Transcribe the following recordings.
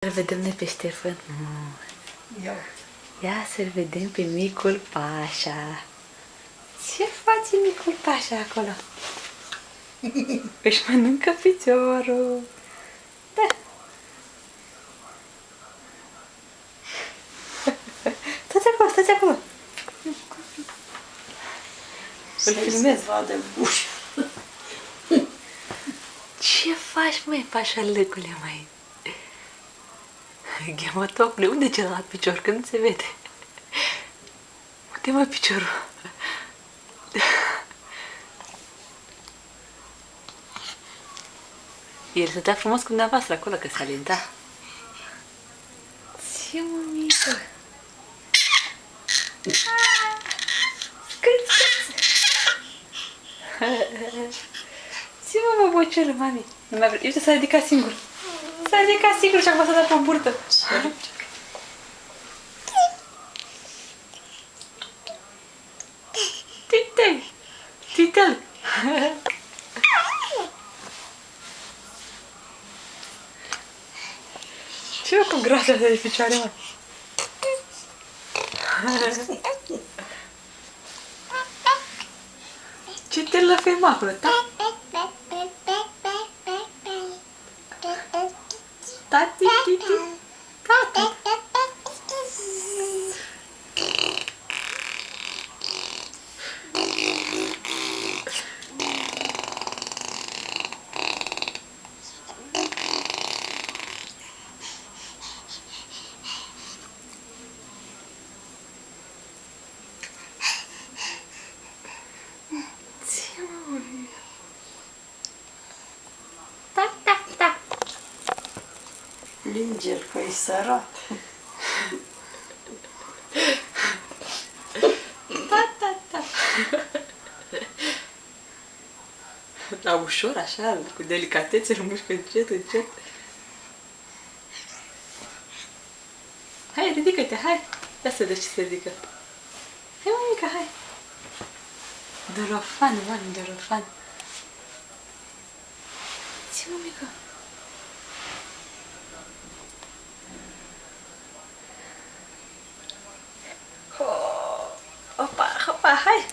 Să-l vedem noi pe Ștefan. Ia să-l vedem pe micul Pașa. Ce face micul Pașa acolo? Își mănâncă piciorul. Da. Stați acolo, stați acolo. Îl filmez. Ce faci, măi, pașalăcule, măi? Ghemotopule, unde e celălalt picior? Că nu se vede. Unde, mă, piciorul? El stătea frumos cu dumneavoastră acolo, că s-a alinta. Ce, mămică? Scâț, scâț! Ce, mă, băbocelă, mami? Uite, s-a ridicat singur. S-a ridicat singur și acum s-a dat pe burtă. Titel! Titel! Ce e cu grasa de picioare, mă? Ce te lăfem acolo, ta? Tati, titi, tati. Linge-l că e sărat. La ușor, așa, cu delicatețe, îl mușcă încet, încet. Hai, ridică-te, hai! Ia să vezi ce se ridică. Hai, mămică, hai! Dorofan, mami, dorofan. Ce, mămică? Opa, opa, hai!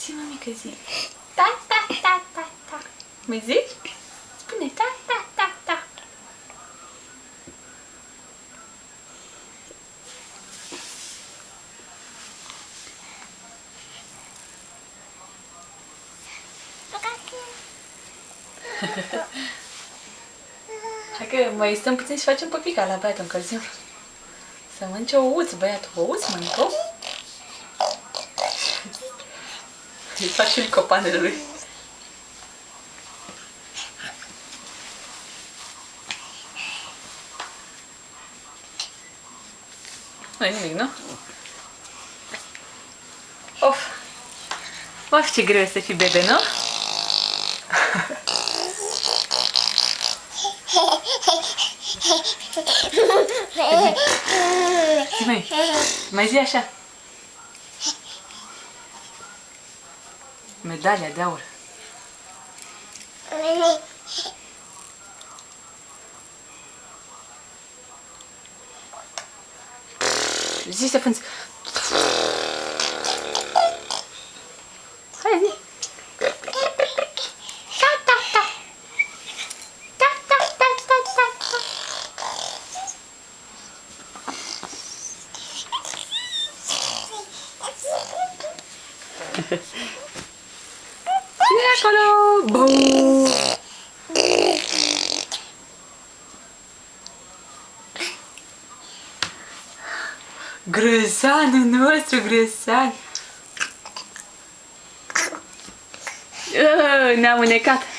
Zi, mămică, zi. Ta, ta, ta, ta, ta. Mai zici? Spune ta, ta, ta, ta. Hai că mai stăm puțin și facem păpica la băiatul, încălzim. Să mănânce ouț, băiatul. Ouț mănâncă? Îi fac și copanele lui. Nu-i nimic, nu? Of, ce greu este să fii bebe, nu? Mai zi așa. Medalia de aur. Zi să fânți. Hai, zi. Ce e acolo? Buu! Grăsanul nostru, grăsan! Ne-am înecat!